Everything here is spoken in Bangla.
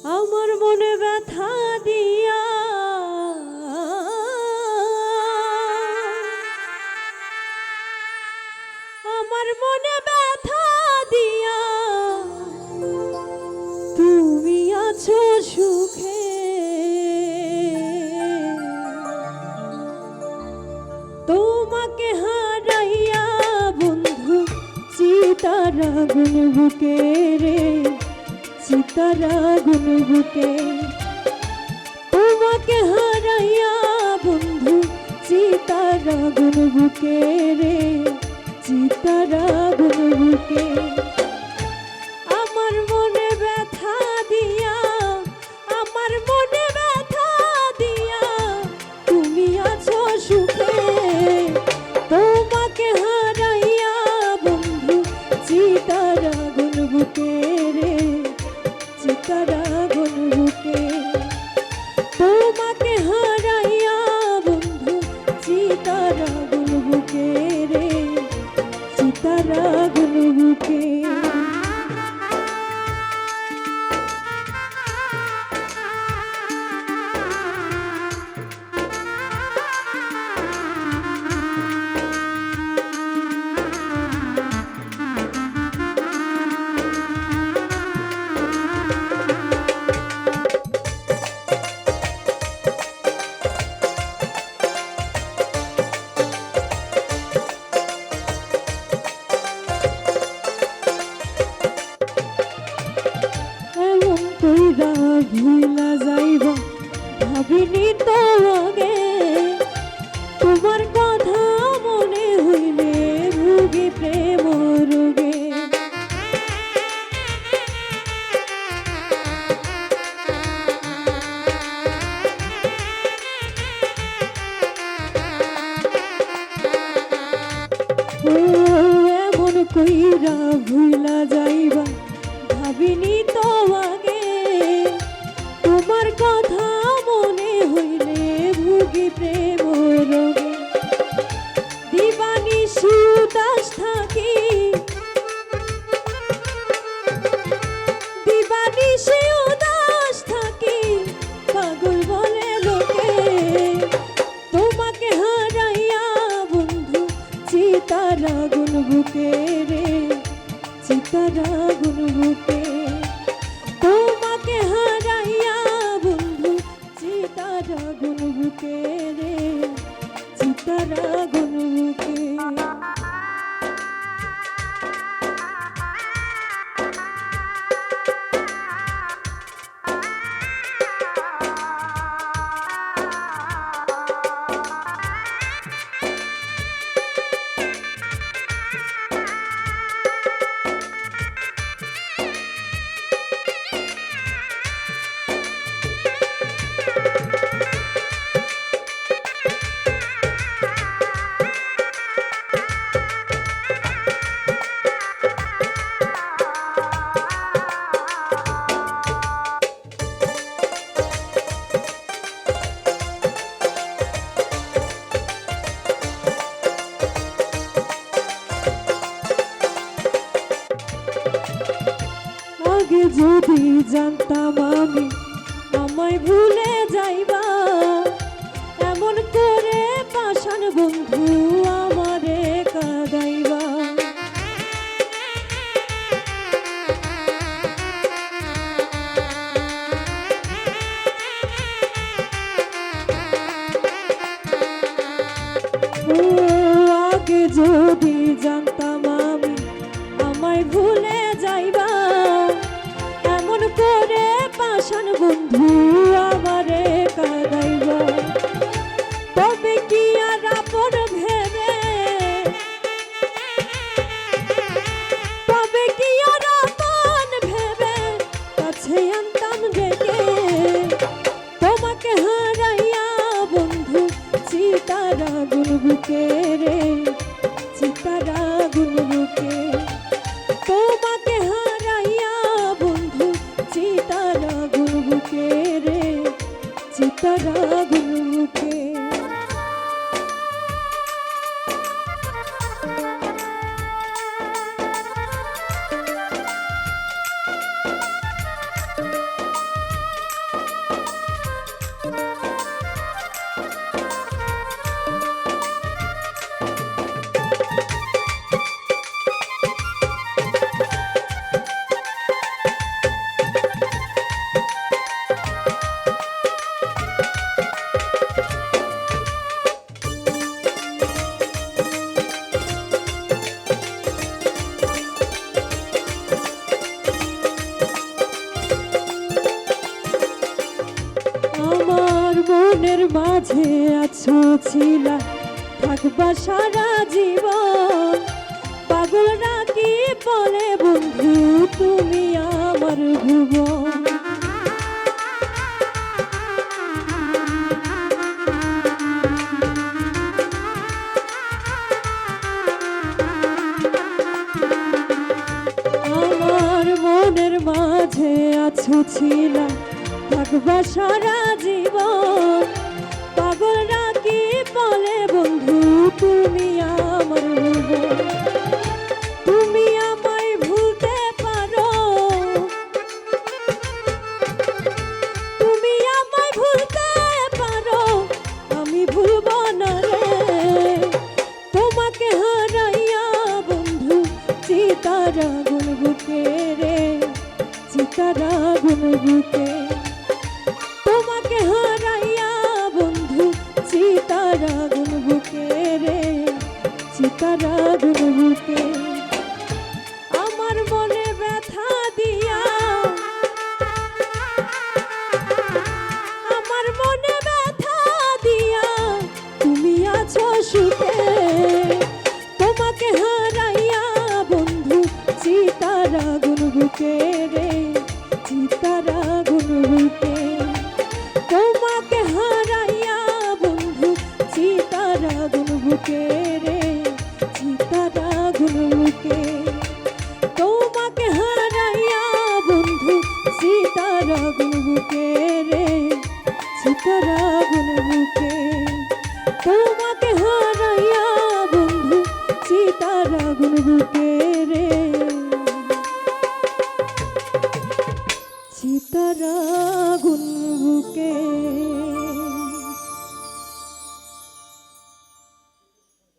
আমার মনে ব্যথা দিয়া আমার মনে ব্যথা দিয়া তুমি আছো সুখে তোমাকে হারাইয়া বন্ধু চিতার আগুন বুকে রে চিতার আগুন বুকে তোমাকে হারাইয়া বন্ধু চিতার আগুন বুকে রে চিতার আগুন বুকে আমার মনে ব্যথা দিয়া আমার মনে ব্যথা দিয়া তুমি আছো সুখে তোমাকে হারাইয়া বন্ধু চিতার আগুন বুকে রে চিতার আগুন বুকে তোমাকে হারাইয়া বন্ধু চিতার আগুন বুকে রে চিতার আগুন বুকে কইরা ভুলা যাইবা ভাবিনি তো আগে তোমার কথা মনে হইলে ভুগি প্রেম রোগে ও এমন কইরা ভুলা যাইবা ভাবিনি তো আগে তোমার কথা মনে হইলে ভুগি প্রেম রোগে দিবানিশি উদাস থাকি দিবানিশি উদাস থাকি পাগল বলে লোকে তোমাকে হারাইয়া বন্ধু চিতার আগুন বুকে রে চিতার আগুন বুকে তোমাকে হারাইয়া বন্ধু চিতার আগুন বুকে রে চিতার আগুন বুকে আগে যদি জানতাম আমি আমায় ভুলে যাইবা এমন করে পাষাণ বন্ধু আমারে কাঁদাইবা ও আগে যদি জানতাম আমি আমায় ভুলে যাইবা এমন করে পাষাণ বন্ধু আমারে কাঁদাইবা তবে কি আর আপন ভেবে তবে কি আর আপন ভেবে কাছে আনতাম ডেকে তোমাকে হারাইয়া বন্ধু চিতার আগুন বুকে রে চিতার আগুন বুকে তোমাকে হারাইয়া বন্ধু চিতার আগুন বুকে রে চিতার আগুন বুকে মাঝে আছো ছিলা থাকবা সারা জীবন পাগলরা কি বলে বন্ধু তুমি আমার ভুবন আমার মনের মাঝে আছো ছিলা থাকবা সারা জীবন পাগলরা কি বলে বন্ধু তুমি আমার ভুবন তুমি আমায় ভুলতে পারো তুমি আমায় ভুলতে পারো আমি ভুলবো না রে তোমাকে হারাইয়া বন্ধু চিতার আগুন বুকে রে চিতার আগুন বুকে তোমাকে হারাইয়া বন্ধু চিতার আগুন বুকে রে চিতার আগুন বুকে আমার মনে ব্যথা দিয়া আমার মনে ব্যথা দিয়া তুমি আছো সুখে তোমাকে হারাইয়া বন্ধু চিতার আগুন বুকে রে চিতার আগুন বুকে তোমাকে হারাইয়া বন্ধু চিতার আগুন বুকে রে চিতার আগুন বুকে তোমাকে হারাইয়া বন্ধু চিতার আগুন বুকে রে চিতার আগুন বুকে তোমাকে হারাইয়া বন্ধু চিতার আগুন বুকে রে চিতার আগুন বুকে